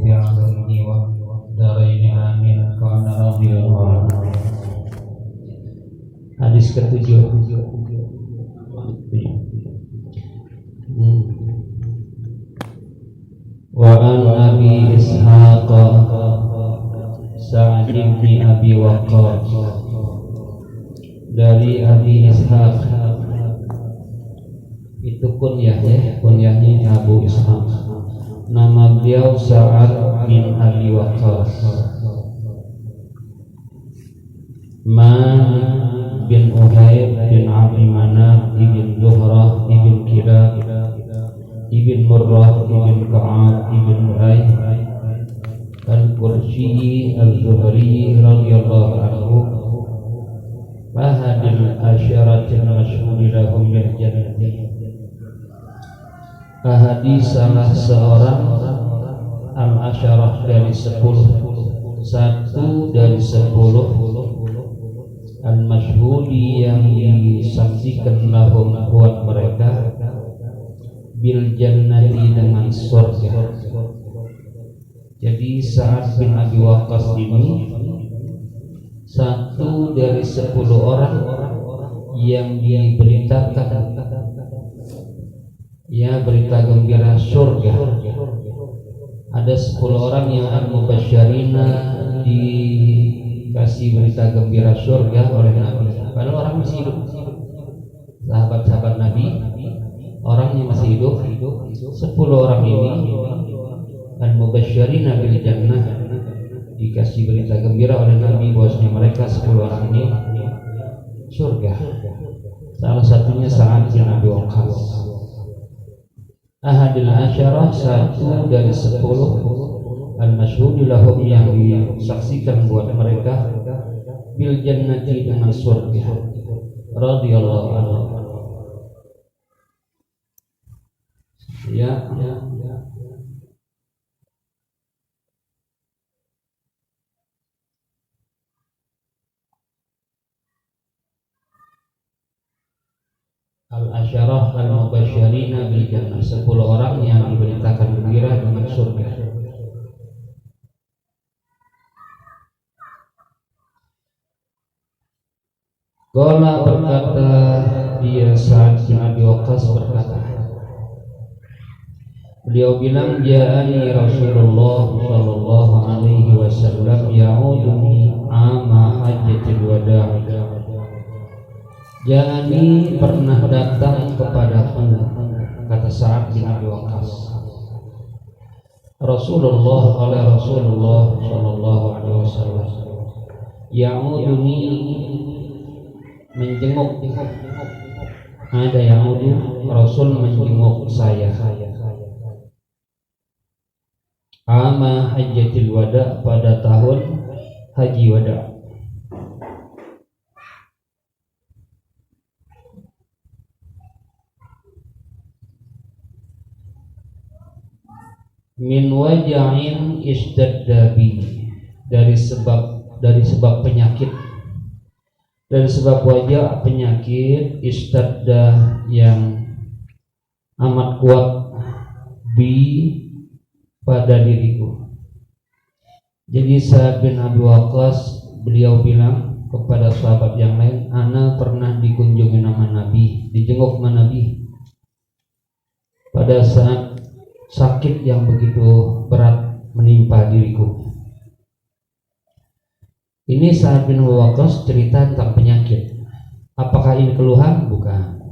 في عبده ودارين آمين قال رضي الله عنه. Hadis ke-7. Wa an Abi Ishaq Sa'd bin Abi Waqqas, dari Abi Ishaq, itu kunyahnya Abu Ishaq, nama beliau Sa'ad bin Abi Waqqas. Bin Uhayb bin Abdi Manaf ibn Zuhrah ibn Kilab ibn Murrah ibn Ka'ab ibn Lu'ay al-Qurshi al-Zuhri radhiyallahu anhu, ahadil asyaratil masyhuri lahum bil jannah. Ahadi salah seorang al-asyarah dari 10, satu dari 10 al-masyhudi yang disaksikan lahum buat mereka bil jannati dengan surga. Jadi Sa'ad bin Abi Waqqas ini satu dari 10 orang yang diberitakan berita gembira surga. Ada 10 orang yang al-mubasysyirina dikasih berita gembira surga oleh Nabi. Padahal orang masih hidup. Sahabat-sahabat Nabi, orang yang masih hidup, 10 orang ini al-mubasysyirina bil jannah, dikasih berita gembira oleh Nabi bahwasanya mereka 10 orang ini surga. Salah satunya Sa'ad bin Abi Waqqas. Ahadil asyarah, satu dari 10 al-masyhudi lahum yang disaksikan buat mereka bil jannati dengan surga radhiyallahu anhu. Al-asyarah al-mubasysyirina bil jannah, 10 orang yang diberitakan gembira dengan surga. Qala, berkata dia Sa'ad bin Abi Waqqas berkata, beliau bilang, ja'ani Rasulullah sallallahu alaihi wasallam ya'uduni ama hajjatul wada'. Ja'ani, pernah datang kepadaku, kata Sa'ad bin Abi Waqqas, Rasulullah sallallahu alaihi wasallam, ya'uduni, menjenguk. Ada ya'udu, Rasul menjenguk saya. Ama hajjatul wada', pada tahun haji wada'. Min waja'in ishtadda bi, dari sebab penyakit, dari sebab wajah penyakit, ishtadda yang amat kuat, bi pada diriku. Jadi Sa'ad bin Abi Waqqas, beliau bilang kepada sahabat yang lain, ana pernah dikunjungi sama Nabi, dijenguk sama Nabi pada saat sakit yang begitu berat menimpa diriku. Ini Sa'ad bin Abi Waqqas cerita tentang penyakit. Apakah ini keluhan? Bukan.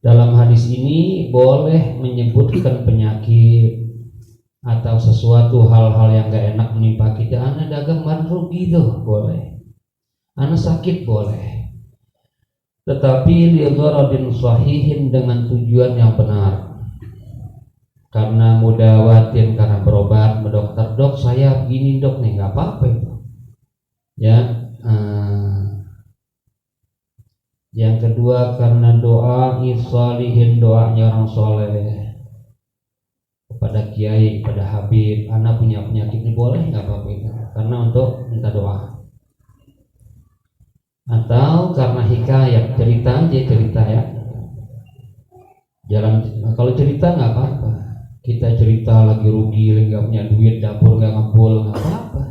Dalam hadis ini boleh menyebutkan penyakit atau sesuatu hal-hal yang gak enak menimpa kita. Ana dagang rugi itu boleh, ana sakit boleh, tetapi li gharadin sahihin, dengan tujuan yang benar. Karena mudawatin, karena berobat, dokter, dok saya begini dok nih, nggak apa-apa itu. Yang kedua karena doa isalihin, doanya orang soleh kepada kiai, kepada habib, anak punya penyakit ini, boleh nggak apa-apa itu, karena untuk minta doa. Atau karena hikayat, cerita ya. Kalau cerita nggak apa-apa, kita cerita cerita lagi rugi, lagi nggak punya duit, dapur nggak ngepul, nggak apa-apa.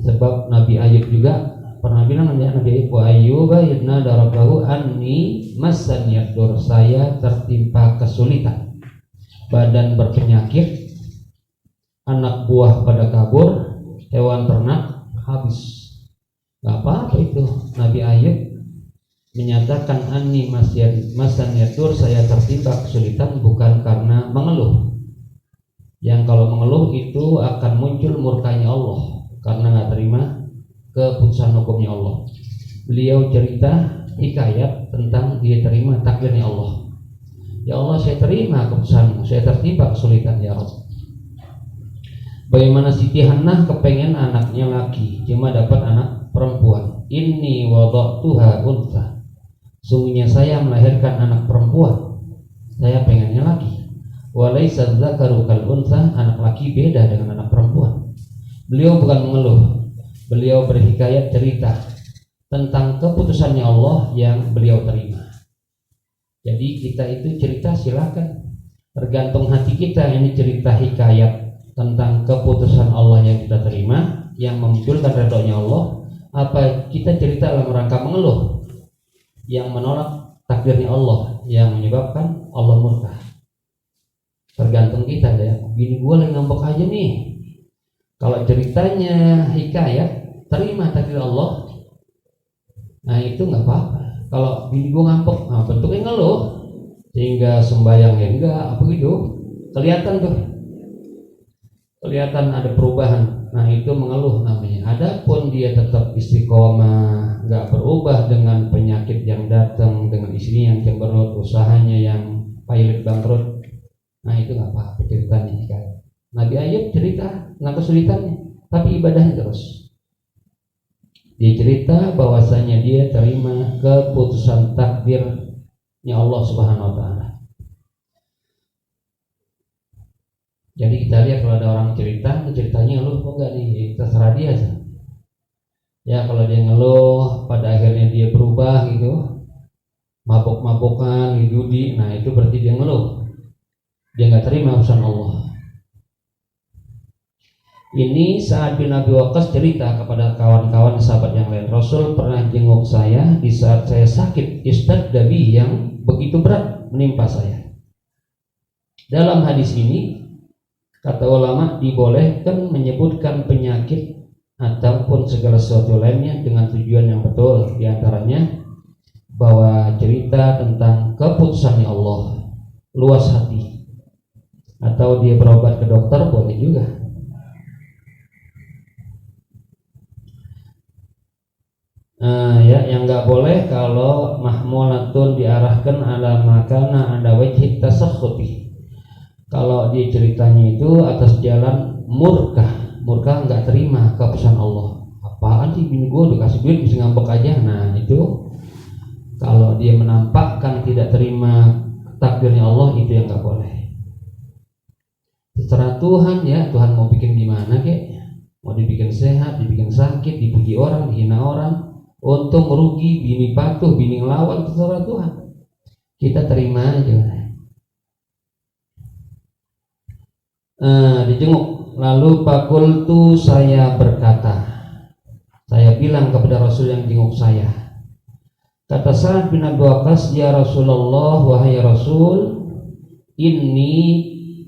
Sebab Nabi Ayub juga pernah bilang, Nabi Ayub, wa ayyuba idna darabahu anni massan yadur, saya tertimpa kesulitan, badan berpenyakit, anak buah pada kabur, hewan ternak habis. Gak apa-apa itu. Nabi Ayub menyatakan anni massan yadur, saya tertimpa kesulitan bukan karena mengeluh. Yang kalau mengeluh itu akan muncul murkanya Allah karena nggak terima keputusan hukumnya Allah. Beliau cerita hikayat tentang dia terima takdirnya Allah. Ya Allah, saya terima keputusanmu, saya tertimpa kesulitan ya Rabb. Bagaimana Siti Hannah kepengen anaknya laki, cuma dapat anak perempuan. Inni wada'tuha untha, sungguhnya saya melahirkan anak perempuan, saya pengennya laki. Walaysa dzakaru kal untha, anak laki beda dengan anak perempuan. Beliau bukan mengeluh, beliau berhikayat cerita tentang keputusannya Allah yang beliau terima. Jadi kita itu cerita silakan, tergantung hati kita. Ini cerita hikayat tentang keputusan Allah yang kita terima, yang memunculkan ridhonya Allah. Apa kita cerita dalam rangka mengeluh, yang menolak takdirnya Allah, yang menyebabkan Allah murka? Tergantung kita ya. Gini gue lagi ngambek aja nih. Kalau ceritanya hikayat, terima takdir Allah, nah itu nggak apa-apa. Kalau bini gue ngambek, nah bentuknya ngeluh, sehingga sembahyangnya enggak apa gitu, kelihatan tuh, kelihatan ada perubahan. Nah itu mengeluh namanya. Adapun dia tetap istiqomah, nggak berubah dengan penyakit yang datang, dengan istri yang cemberut, usahanya yang pailit bangkrut, nah itu nggak apa-apa ceritanya kan. Nabi Ayub cerita tentang kesulitannya, tapi ibadahnya terus. Dia cerita bahwasanya dia terima keputusan takdirnya Allah Subhanahu wa Ta'ala. Jadi kita lihat kalau ada orang cerita, ceritanya ngeluh kok enggak nih, terserah dia aja. Ya kalau dia ngeluh, pada akhirnya dia berubah gitu, mabok-mabokan, judi, nah itu berarti dia ngeluh, dia nggak terima urusan Allah. Ini Sa'ad bin Abi Waqqas cerita kepada kawan-kawan sahabat yang lain, Rasul pernah jenguk saya di saat saya sakit istaddabi yang begitu berat menimpa saya. Dalam hadis ini kata ulama dibolehkan menyebutkan penyakit ataupun segala sesuatu lainnya dengan tujuan yang betul. Di antaranya bahwa cerita tentang keputusannya Allah, luas hati, atau dia berobat ke dokter boleh juga. Ya, yang nggak boleh kalau mahmulatun diarahkan ala makana ada wajib tasakhuti. Kalau dia ceritanya itu atas jalan murka nggak terima keputusan Allah. Apaan sih bini gue dikasih duit bisa ngambek aja. Nah itu kalau dia menampakkan tidak terima takdirnya Allah, itu yang nggak boleh. Terserah Tuhan ya, Tuhan mau bikin gimana kek, mau dibikin sehat, dibikin sakit, dipuji orang, dihina orang, untung rugi, bini patuh, bini ngelawan, terserah Tuhan. Kita terima aja. Dijenguk, lalu fakultu, saya berkata, saya bilang kepada Rasul yang jenguk saya, kata Sa'ad bin Abi Waqqas, ya Rasulullah, wahai Rasul, ini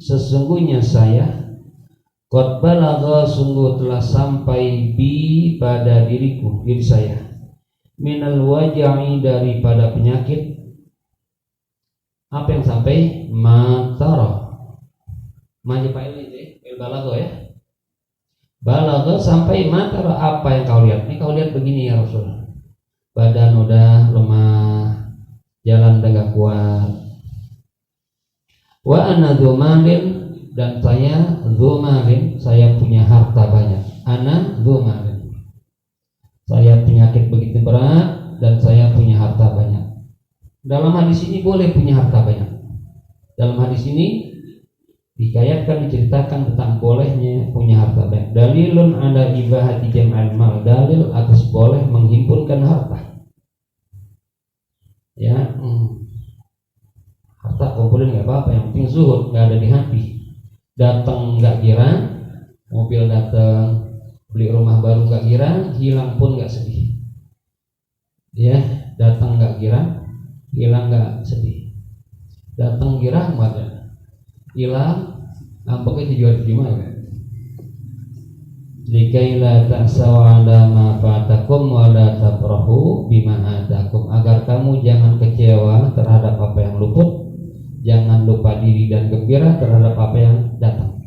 sesungguhnya saya, qad balagha, sungguh telah sampai bi pada diriku, diri saya, minal waja'i, daripada penyakit. Apa yang sampai? Matara, majapahil ini balagha ya, balagha sampai matara, apa yang kau lihat? Ini kau lihat begini ya Rasul, badan udah lemah, jalan udah gak kuat. Wa ana dzumalin, dan saya dzumalin, saya punya harta banyak. Ana dzumalin, saya penyakit begitu berat dan saya punya harta banyak. Dalam hadis ini boleh punya harta banyak. Dalam hadis ini dikayatkan, diceritakan tentang bolehnya punya harta banyak. Dalilun ala ibahati jam'al mal, dalil atas boleh menghimpunkan harta. Ya, harta harta kumpulin nggak apa-apa, yang penting zuhud nggak ada di hati. Datang nggak girang, mobil datang, beli rumah baru nggak girang, hilang pun nggak sedih. Ya, datang nggak girang, hilang nggak sedih. Datang girang banget, hilang, nampaknya dijual gimana? Likaila ta'saw ala ma fatakum wa la tafrahu bima atakum, agar kamu jangan kecewa terhadap apa yang luput, jangan lupa diri dan gembira terhadap apa yang datang.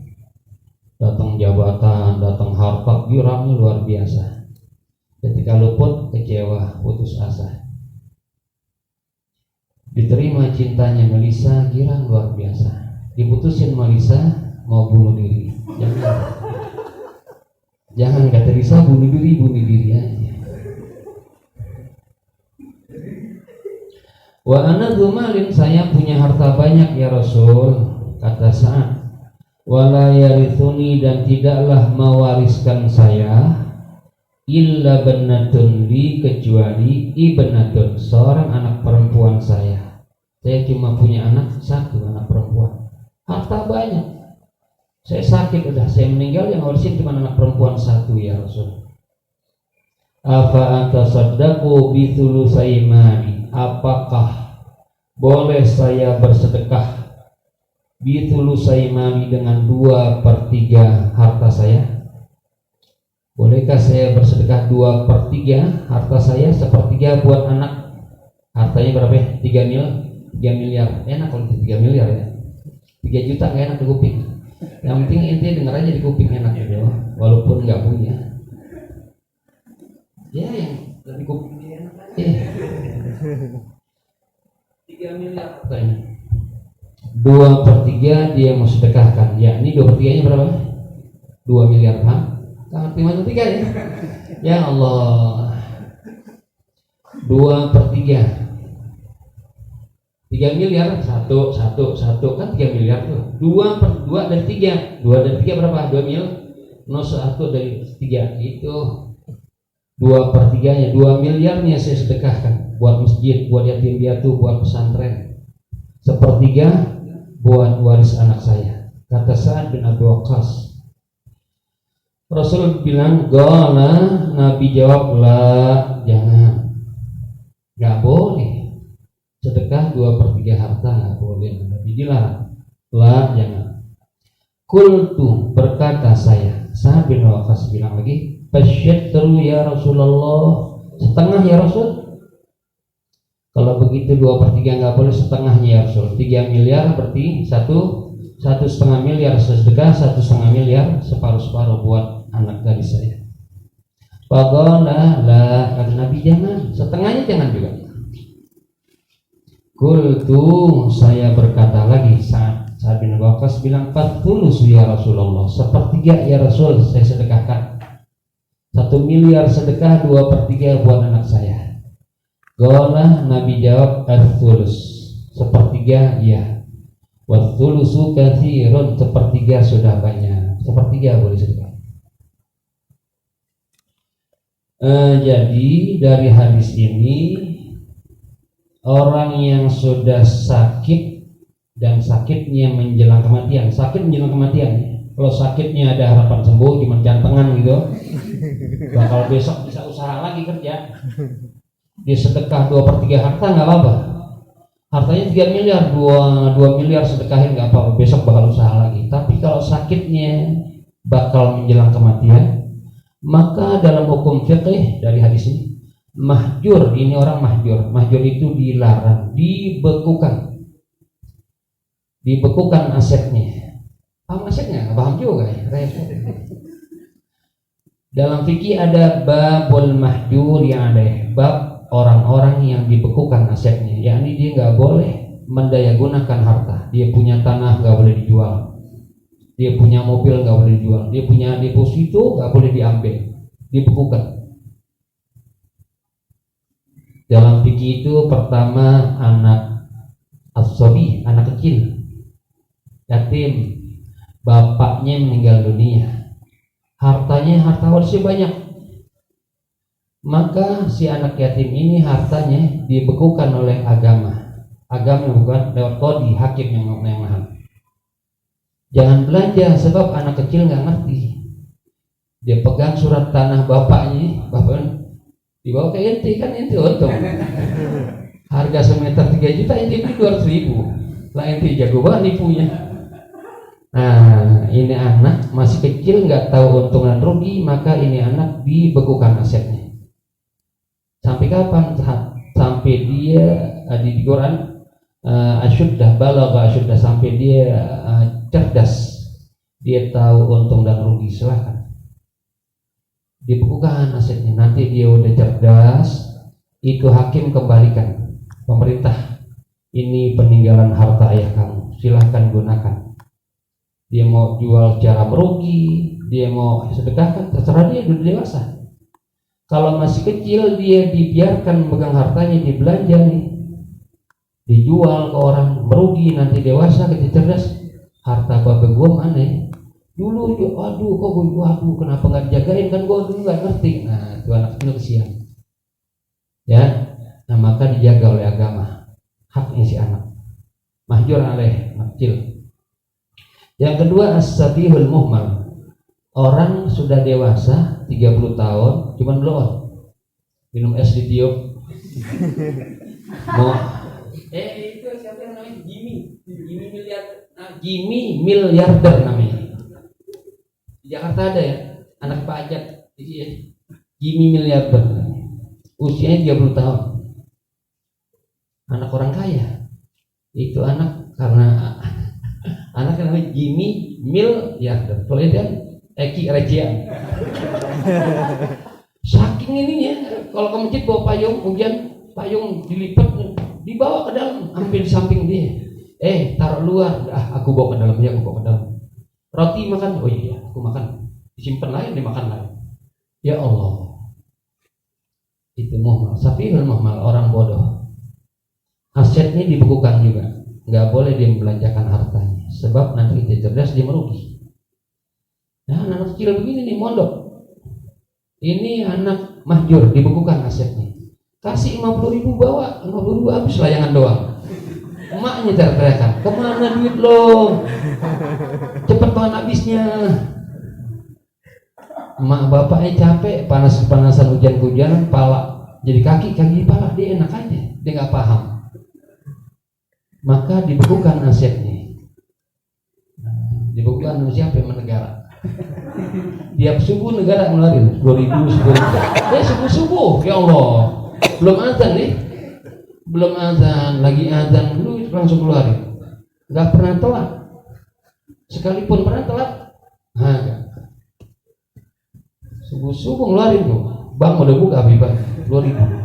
Datang jabatan, datang harta, girangnya luar biasa. Ketika luput, kecewa, putus asa. Diterima cintanya Melisa, girang luar biasa. Diputusin Melisa, mau bunuh diri. Jangan kata Risa, bunuh diri aja. Wa ana dzumalin, saya punya harta banyak ya Rasul, kata Sa'ad. Wala yarithuni, dan tidaklah mewariskan saya illa bannatun li, kecuali ibnatun, seorang anak perempuan saya. Saya cuma punya anak satu, anak perempuan. Harta banyak. Saya sakit udah, saya meninggal, yang warisin cuma anak perempuan satu ya Rasul. Afa atasaddaqu bi thulusai mali, apakah boleh saya bersedekah bi thulusai mali dengan 2/3 harta saya? Bolehkah saya bersedekah 2/3 harta saya, 1/3 buat anak? Hartanya berapa ya? 3 miliar. Enak kalau 3 miliar ya. 3 juta gak enak di kuping. Yang penting intinya denger aja di kuping enak gitu, walaupun nggak punya. Ya yang di kuping enak aja. 3 miliar katanya. 2/3 dia mau sedekahkan. Ya ini 2/3-nya berapa? 2 miliar, Kan 3 ya. Ya Allah. 2/3. 3 miliar, satu kan 3 miliar tuh. 2 dari 3 berapa? 2 mil, 1 dari 3 itu 2/3-nya. 2 miliarnya saya sedekahkan buat masjid, buat yatim piatu, buat pesantren. 1/3 buat waris anak saya, kata Sa'ad bin Abi Waqqas. Rasul bilang, "Qala," Nabi jawab, "La, jangan. Enggak boleh. Sedekah 2/3 harta nggak boleh, Nabi dilarang." La, jangan. Qultu, berkata saya, Sa'ad bin Waqqas bilang lagi, "Fasyatru ya Rasulullah, setengah ya Rasul." Kalau begitu 2/3 nggak boleh, setengahnya ya Rasul. 3 miliar berarti 1,5 miliar sedekah, 1,5 miliar separuh buat anak gadis saya. Faqala la, kata Nabi jangan, setengahnya jangan juga. Qultu, saya berkata lagi, Sa'ad bin Waqqas bilang, "Fathulus ya Rasulullah, 1/3 ya Rasul saya sedekahkan. 1 miliar sedekah, 2/3 buat anak saya." Qala, Nabi jawab, "Athulus, 1/3 ya. Wathulusu katsirun, 1/3 sudah banyak. 1/3 boleh sedekah." Jadi dari hadis ini, orang yang sudah sakit dan sakitnya menjelang kematian, kalau sakitnya ada harapan sembuh, cuma jantengan gitu, bakal besok bisa usaha lagi kerja, dia sedekah 2/3 harta nggak apa-apa. Hartanya 3 miliar, 2 miliar sedekahin nggak apa-apa, besok bakal usaha lagi. Tapi kalau sakitnya bakal menjelang kematian, maka dalam hukum fikih dari hadis ini, mahjur, ini orang mahjur itu dilarang, dibekukan asetnya. Paham asetnya? Nggak paham juga ya. Dalam fikih ada babul mahjur, yang ada bab orang-orang yang dibekukan asetnya, yakni dia nggak boleh mendayagunakan harta. Dia punya tanah nggak boleh dijual, dia punya mobil nggak boleh dijual, dia punya deposito nggak boleh diambil, dibekukan. Dalam fikih itu pertama anak as-sabi, anak kecil, yatim, bapaknya meninggal dunia, hartanya harta warisnya banyak, maka si anak yatim ini hartanya dibekukan oleh agama. agama, bukan lewat kodi hakim yang nahan. Jangan belanja sebab anak kecil nggak ngerti. Dia pegang surat tanah bapaknya dibawa ke ente, kan ente untung. Harga semeter 3 juta ente beli 200.000. Lah ente jago banget nipunya. Nah, ini anak masih kecil nggak tahu untung dan rugi, maka ini anak dibekukan asetnya. Sampai kapan? Sampai dia di Quran asyuddah balagha asyuddah, sampai dia cerdas, dia tahu untung dan rugi, silakan dibekukan asetnya. Nanti dia udah cerdas, itu hakim kembalikan, pemerintah, ini peninggalan harta ayah kamu, silahkan gunakan. Dia mau jual secara merugi, dia mau sedekahkan, terserah dia, udah dewasa. Kalau masih kecil dia dibiarkan megang hartanya, dibelanja nih, dijual ke orang merugi, nanti dewasa kita cerdas, harta bapak gua mana ya? Dulu aduh kok gua kenapa nggak dijagain, kan gua dulu nggak ngerti. Nah itu anak kecil kesian ya. Nah maka dijaga oleh agama haknya si anak, mahjur alaih anak kecil. Yang kedua as-sabihul muhmal, orang sudah dewasa 30 tahun cuman belum minum es di tiup mau itu siapa yang namanya Jimmy miliarder namanya. Di Jakarta ada ya, anak pajak Jimmy miliarder, usianya 30 tahun, anak orang kaya. Itu anak karena anak yang namanya Jimmy miliarder. Kalau itu kan Eki Recian. Saking ininya, kalau ke masjid bawa payung, hujan payung dilipat dibawa ke dalam, hampir di samping dia. Taruh luar, aku bawa ke dalam ya, aku bawa ke dalam. Roti makan, oh iya aku makan, disimpan lain, dimakan lain. Ya Allah, itu muhmal, safihul muhmal, orang bodoh. Asetnya dibekukan juga, nggak boleh dia membelanjakan hartanya, sebab nanti dia cerdas, dia merugi. Nah anak kecil begini nih mondok, ini anak mahjur, dibekukan asetnya, kasih 50.000, bawa 50.000, habis layangan doang. Emaknya teriak-teriakan, kemana duit lo? Cepet banget habisnya. Emak bapaknya capek, panas-panasan, hujan-hujanan, pala jadi kaki pala, dia enak aja, dia nggak paham. Maka dibekukan asetnya. Dibekukan sama siapa? Sama negara. Tiap subuh negara ngeluarin 10.000. Subuh, ya Allah, belum azan nih, belum azan, lagi azan dulu langsung keluarin. Nggak pernah telat, sekalipun pernah telat, subuh ngeluarin tuh, bang udah buka Habibah 2.000.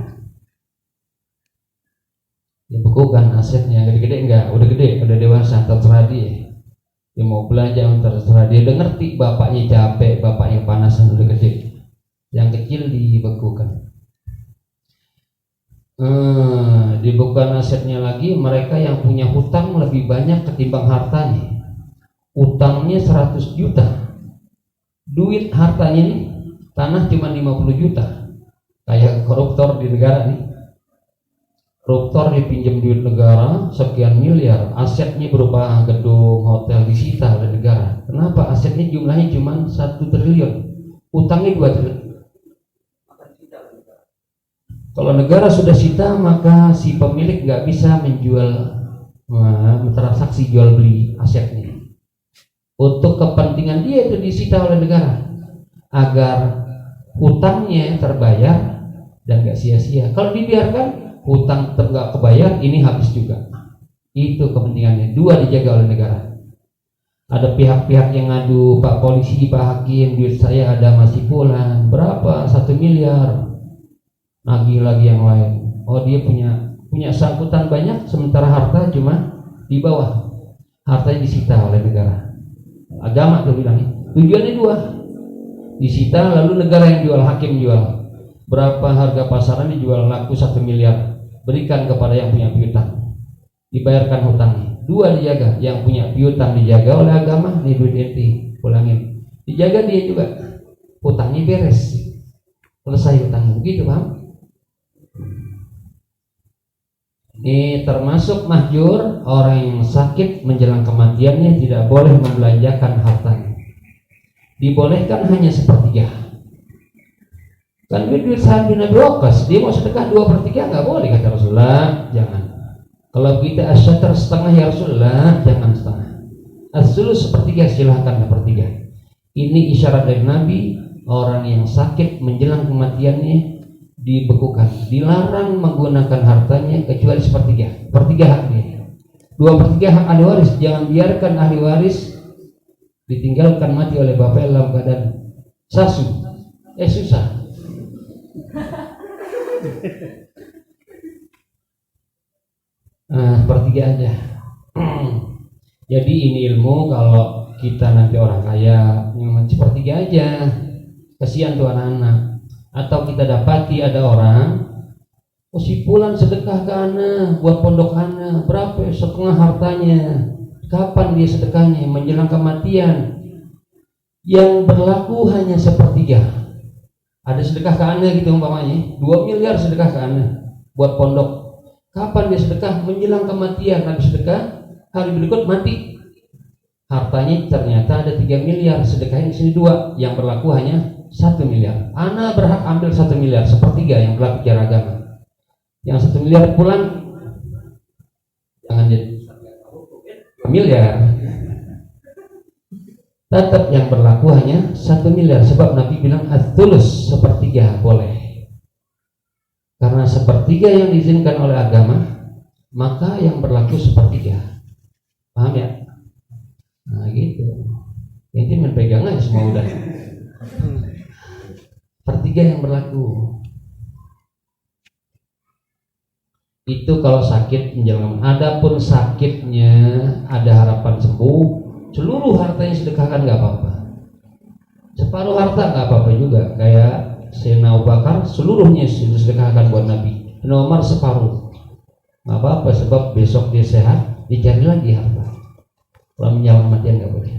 Dibekukan asetnya, gede-gede enggak, udah gede, udah dewasa, terserah dia. Dia mau belanja, terserah dia. Udah ngerti bapaknya capek, bapaknya panasan, udah gede. Yang kecil dibekukan. Dibekukan asetnya lagi, mereka yang punya hutang lebih banyak ketimbang hartanya. Utangnya 100 juta, duit hartanya nih, tanah cuma 50 juta. Kayak koruptor di negara nih, koruptor dipinjam duit negara sekian miliar, asetnya berupa gedung, hotel disita oleh negara. Kenapa? Asetnya jumlahnya cuma 1 triliun, utangnya 2 triliun. Kalau negara sudah sita, maka si pemilik nggak bisa menjual, transaksi jual beli asetnya. Untuk kepentingan dia itu disita oleh negara agar hutangnya terbayar dan nggak sia-sia. Kalau dibiarkan hutang tetap nggak kebayar, ini habis juga. Itu kepentingannya. Dua dijaga oleh negara. Ada pihak-pihak yang ngadu, Pak Polisi, Pak Hakim, duit saya ada masih pulang, berapa? 1 miliar. Nagih lagi yang lain. Oh dia punya sangkutan banyak, sementara harta cuma di bawah. Hartanya disita oleh negara. Agama tuh bilangnya. Tujuannya 2. Disita lalu negara yang jual, hakim jual. Berapa harga pasaran dijual, laku 1 miliar. Berikan kepada yang punya piutang, dibayarkan hutangnya. 2 dijaga, yang punya piutang dijaga oleh agama, nih duit enti pulangin, dijaga dia juga, hutangnya beres, selesai hutangnya. Begitu paham? Ini termasuk mahjur, orang yang sakit menjelang kematiannya tidak boleh membelanjakan hartanya. Dibolehkan hanya sepertiga. Kan duit Sa'ad bin Abi Waqqas, dia mau sedekah 2/3 nggak boleh, kata Rasulullah, jangan. Kalau kita asyatr setengah ya Rasulullah, jangan setengah. As-sulus sepertiga, silahkan sepertiga. Ini isyarat dari Nabi, orang yang sakit menjelang kematiannya dibekukan, dilarang menggunakan hartanya kecuali sepertiga. Sepertiga hak dia, 2/3 hak ahli waris. Jangan biarkan ahli waris ditinggalkan mati oleh bapak dalam keadaan susah. Sepertiga aja. Jadi ini ilmu, kalau kita nanti orang kaya, sepertiga aja. Kasihan tuh anak-anak. Atau kita dapati ada orang, si Fulan sedekah ke ana, buat pondok ana, berapa? Setengah hartanya. Kapan dia sedekahnya? Menjelang kematian. Yang berlaku hanya sepertiga. Ada sedekah ke ana gitu umpamanya, 2 miliar sedekah ke ana buat pondok. Kapan dia sedekah? Menjelang kematian. Habis sedekah, hari berikut mati. Hartanya ternyata ada 3 miliar, sedekahnya di sini 2, yang berlaku hanya 1 miliar. Ana berhak ambil 1 miliar, sepertiga yang berlaku secara agama. Yang 1 miliar pulang, jangan jadi 2 miliar. Tetap yang berlaku hanya 1 miliar, sebab Nabi bilang as-sulus, sepertiga boleh. Karena sepertiga yang diizinkan oleh agama, maka yang berlaku sepertiga. Paham ya? Nah gitu. Ini menpegang aja semua udah. Sepertiga yang berlaku. Itu kalau sakit menjelang. Adapun sakitnya ada harapan sembuh, seluruh hartanya sedekahkan nggak apa-apa. Separuh harta nggak apa-apa juga. Kayak Sayyidina Abu Bakar seluruhnya sedekahkan buat Nabi. Sayyidina Umar separuh. Nggak apa-apa, sebab besok dia sehat, dicari lagi harta. Kalau menjelang kematian nggak boleh.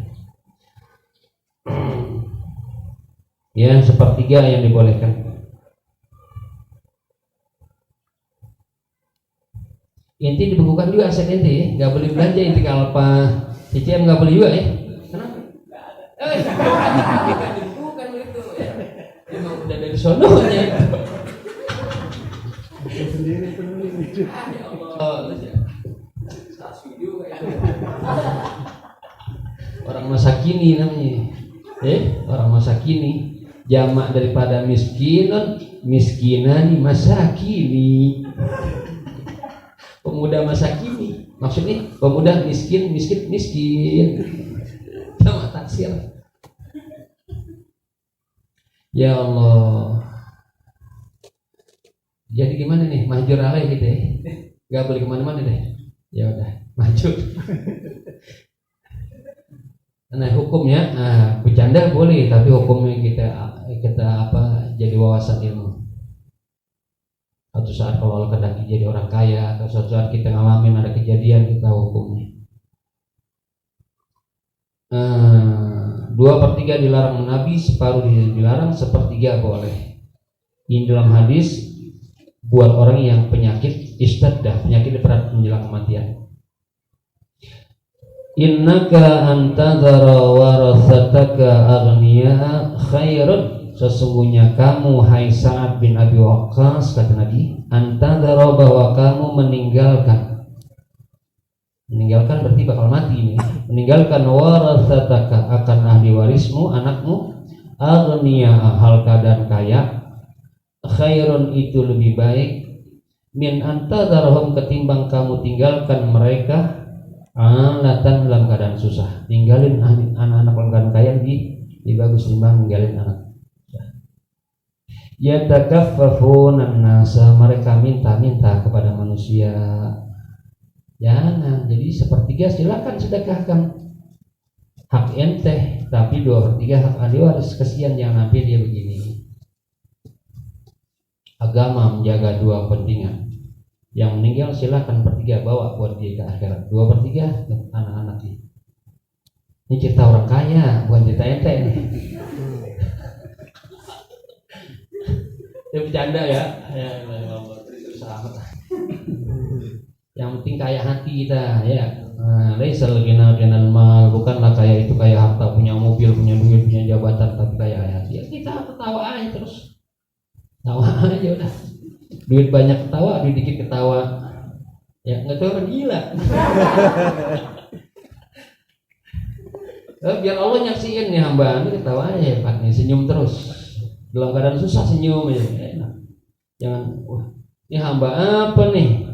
Ya, sepertiga yang dibolehkan. Inti dibekukan juga aset inti ya, nggak boleh belanja inti kalau apa CCM nggak boleh juga ya. Kenapa? Bukan begitu ya. Emang udah dari sononya. Sendiri. Ya Allah, orang masa kini namanya. Orang masa kini. Jamak daripada miskinun, miskinani masa kini. Pemuda masa kini, maksudnya pemuda miskin. Sama taksir. Ya Allah. Jadi gimana nih, mahjur alai gitu ya? Gak boleh kemana-mana deh. Ya udah, mahjur. Nah hukumnya, bercanda boleh, tapi hukumnya kita apa? Jadi wawasan ilmu. Suatu saat kalau Allah kendaki jadi orang kaya, atau suatu saat kita ngalamin ada kejadian, kita hukumnya. 2/3 dilarang Nabi, separuh dilarang, sepertiga boleh. Ini dalam hadis buat orang yang penyakit istaddah, penyakit berat menjelang kematian. Innaka antadzara warasataka aghniya khairun, sesungguhnya kamu hai Sa'ad bin Abi Waqqas, kata Nabi, antadzara, bahwa kamu meninggalkan berarti bakal mati ini, meninggalkan warasataka, akan ahli warismu, anakmu, aghniya, hal keadaan kaya, khairun, itu lebih baik, min antadzarahum, ketimbang kamu tinggalkan mereka alatan dalam keadaan susah. Tinggalin anak-anak dalam keadaan kaya di bagus timbang ninggalin anak. Yatakaffafun nasa, mereka minta kepada manusia. Jangan. Jadi sepertiga silakan sedekahkan, hak ente, tapi 2/3 hak ahli waris. Kesian jangan sampai dia begini. Agama menjaga 2 kepentingan. Yang meninggal silakan 1/3 bawa buat dia ke akhirat, 2/3 anak-anak ini. Ini cerita orang kaya, bukan cerita ente nih. Ya bercanda ya. Ya, terus amat. Yang penting kaya hati kita, ya. Laisal ghina ghinal mal, bukanlah kaya itu kaya harta, punya mobil, punya duit, punya jabatan, tapi kaya hati. Ya, kita ketawa aja terus. Tawa aja udah. Duit banyak ketawa, duit dikit ketawa. Ya, nggak tahu orang gila. Biar Allah nyaksiin nih hamba ini ketawa aja Pak, nih senyum terus. Dalam keadaan susah senyum ya. Jangan, wah, ini hamba apa nih?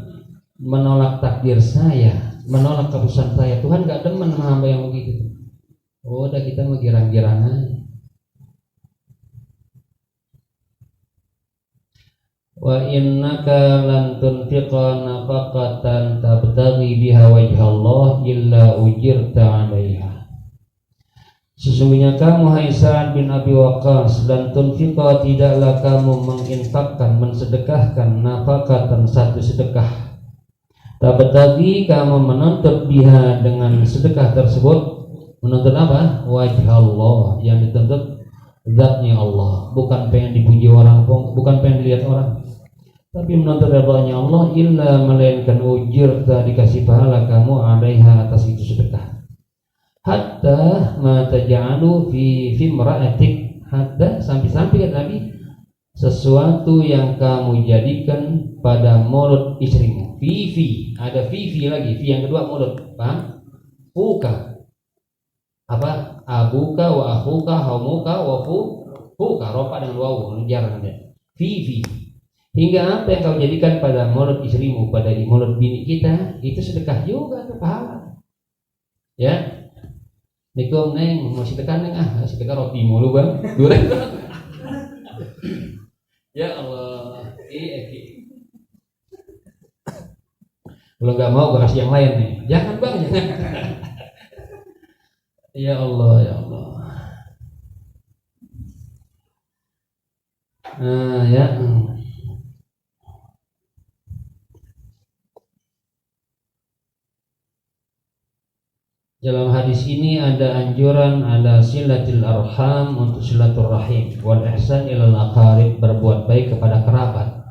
Menolak takdir saya, menolak keputusan saya. Tuhan gak demen sama hamba yang begitu. Oh, udah kita mau girang-girang aja. Wa innaka lan tunfiqa nafaqatan tabtaghi biha wajhallah illa ujirta 'alaiha. Sesungguhnya kamu hai Sa'ad bin Abi Waqqas, dan tunfiqa tidaklah kamu menginfakkan, mensedekahkan nafaqatan satu sedekah. Tabtaghi kamu menuntut biha dengan sedekah tersebut, menuntut apa? Wajhallah, yang dituntut zatnya Allah, bukan pengen dipuji orang, bukan pengen dilihat orang, tapi menuntut ridhonya Allah. Illa melainkan ujirta dikasih pahala kamu 'alaiha atas itu sedekah. Hatta ma taj'alu fi imra'atik, hatta sampai kan Nabi, sesuatu yang kamu jadikan pada mulut istrimu. Fi ada fi lagi, fi yang kedua mulut, paham? Fuka apa? Abuka wa akhuka haumuka wa fuka, ropa dengan wawu jarang ada. Fi hingga apa yang kau jadikan pada mulut istrimu, pada mulut bini kita, itu sedekah juga, itu pahala. Ya. Nikum neng, mau sedekah neng, sedekah roti mulu bang, goreng. Ya Allah, kalau nggak mau gue kasih yang lain nih, jangan bang, jangan. Ya Allah, ya Allah. Ya. Dalam hadis ini ada anjuran ala silatul arham, untuk silaturahim, wal ihsan ilal aqarib, berbuat baik kepada kerabat.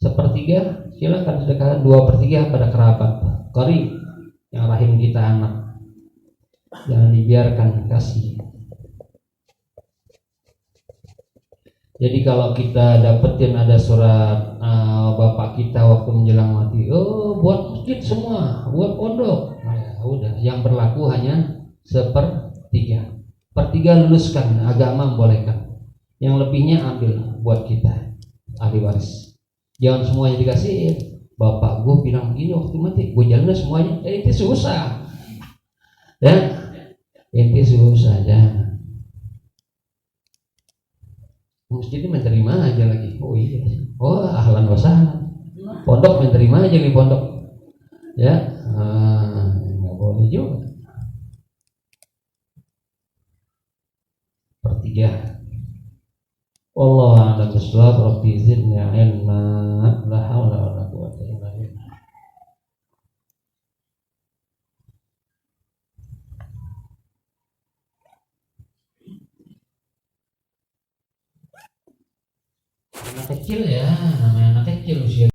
Sepertiga silakan sedekahkan, 2/3 pada kerabat qarib, yang rahim kita anak. Jangan dibiarkan, kasih. Jadi kalau kita dapetin ada surat bapak kita waktu menjelang mati, buat masjid semua, buat pondok. Udah, yang berlaku hanya 1/3 luluskan, agama membolehkan, yang lebihnya ambil buat kita ahli waris. Jangan semuanya dikasih. Bapak gue bilang gini waktu mati, gue jalanin semuanya. Itu susah ya, itu susah. Jangan. Masjid ini menerima aja lagi. Oh iya, ahlan wa sahlan. Pondok menerima aja di pondok ya. Boleh juga 1/3. Wallahu a'lam bishawab. Rabbi zidni ilma, la haula wala quwwata illa billah. Anak kecil ya, namanya anak kecil usia